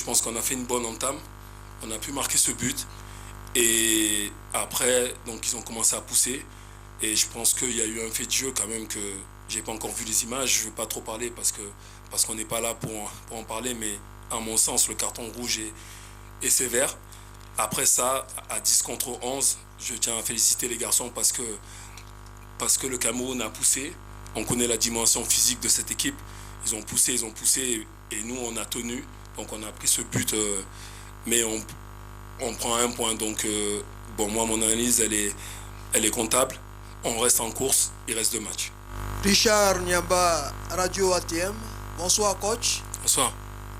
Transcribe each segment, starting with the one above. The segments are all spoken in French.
je pense qu'on a fait une bonne entame. On a pu marquer ce but. Et après, donc, ils ont commencé à pousser. Et je pense qu'il y a eu un fait de jeu quand même que j'ai pas encore vu les images. Je ne veux pas trop parler parce qu'on n'est pas là pour en parler. Mais à mon sens, le carton rouge est sévère. Après ça, à 10 contre 11, je tiens à féliciter les garçons parce que le Cameroun a poussé. On connaît la dimension physique de cette équipe. Ils ont poussé et nous on a tenu. Donc on a pris ce but, mais on prend un point. Donc bon, moi mon analyse elle est comptable. On reste en course, il reste 2 matchs. Richard Niamba, Radio ATM. Bonsoir coach. Bonsoir.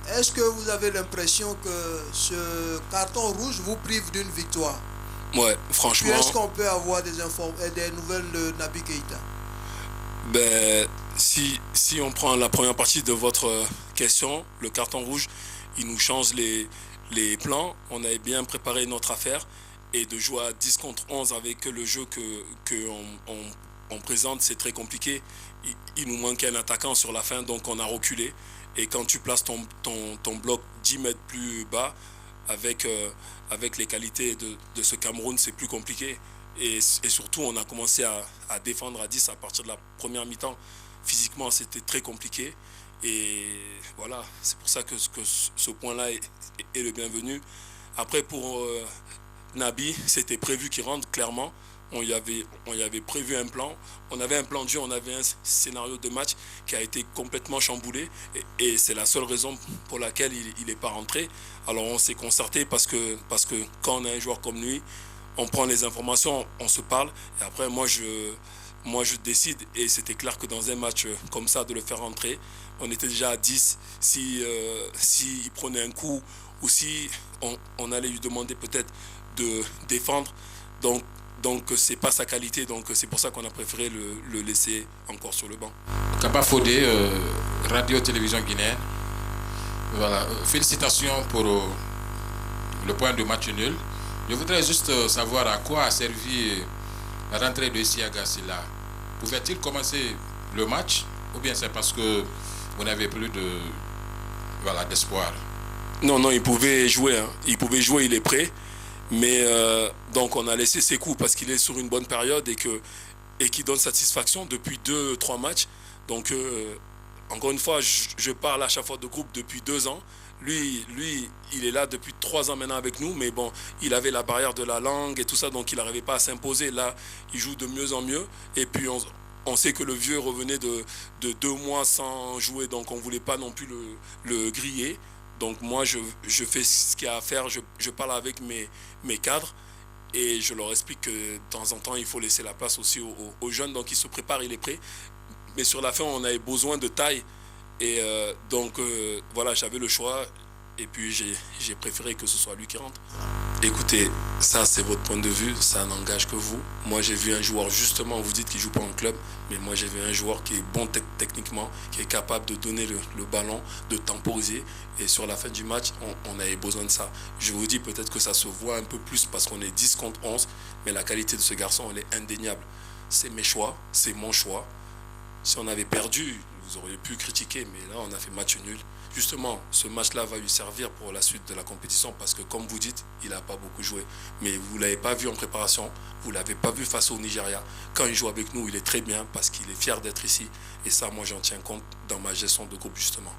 Est-ce que vous avez l'impression que ce carton rouge vous prive d'une victoire? Ouais, franchement. Puis est-ce qu'on peut avoir des nouvelles de Naby Keïta? Ben, si on prend la première partie de votre question, le carton rouge, il nous change les plans. On avait bien préparé notre affaire et de jouer à 10 contre 11 avec le jeu qu'on présente, c'est très compliqué. Il nous manquait un attaquant sur la fin, donc on a reculé. Et quand tu places ton bloc 10 mètres plus bas, avec les qualités de ce Cameroun, c'est plus compliqué. Et surtout, on a commencé à défendre à 10 à partir de la première mi-temps. Physiquement, c'était très compliqué. Et voilà, c'est pour ça que ce point-là est le bienvenu. Après, pour Naby, c'était prévu qu'il rentre, clairement. On y avait prévu un plan. On avait un plan de jeu, on avait un scénario de match qui a été complètement chamboulé. Et c'est la seule raison pour laquelle il n'est pas rentré. Alors on s'est concerté parce que quand on a un joueur comme lui, on prend les informations, on se parle. Et après, moi, je décide. Et c'était clair que dans un match comme ça, de le faire rentrer, on était déjà à 10. Si il prenait un coup ou si on allait lui demander peut-être de défendre. Donc c'est pas sa qualité, donc c'est pour ça qu'on a préféré le laisser encore sur le banc. Kaba Fodé, Radio-Télévision guinéenne. Voilà, félicitations pour le point de match nul. Je voudrais juste savoir à quoi a servi la rentrée de Siaga Silla. Pouvait-il commencer le match ou bien c'est parce que vous n'avez plus d'espoir? Non, il pouvait jouer. Hein. Il pouvait jouer, il est prêt. Mais donc on a laissé ses coups parce qu'il est sur une bonne période et qui donne satisfaction depuis 2-3 matchs. Donc encore une fois, je parle à chaque fois de groupe depuis 2 ans. Lui, il est là depuis 3 ans maintenant avec nous, mais bon, il avait la barrière de la langue et tout ça, donc il n'arrivait pas à s'imposer. Là, il joue de mieux en mieux. Et puis on sait que le vieux revenait de 2 mois sans jouer, donc on ne voulait pas non plus le griller. Donc moi, je fais ce qu'il y a à faire, je parle avec mes cadres et je leur explique que de temps en temps, il faut laisser la place aussi aux jeunes. Donc ils se préparent, il est prêt. Mais sur la fin, on avait besoin de taille. Et donc voilà, j'avais le choix et puis j'ai préféré que ce soit lui qui rentre. Écoutez, ça c'est votre point de vue, ça n'engage que vous. Moi j'ai vu un joueur, justement, vous dites qu'il ne joue pas en club, mais moi j'ai vu un joueur qui est bon techniquement, qui est capable de donner le ballon, de temporiser. Et sur la fin du match, on avait besoin de ça. Je vous dis peut-être que ça se voit un peu plus parce qu'on est 10 contre 11, mais la qualité de ce garçon, elle est indéniable. C'est mes choix, c'est mon choix. Si on avait perdu, vous auriez pu critiquer, mais là on a fait match nul. Justement, ce match-là va lui servir pour la suite de la compétition parce que, comme vous dites, il n'a pas beaucoup joué. Mais vous ne l'avez pas vu en préparation, vous ne l'avez pas vu face au Nigeria. Quand il joue avec nous, il est très bien parce qu'il est fier d'être ici. Et ça, moi, j'en tiens compte dans ma gestion de groupe, justement.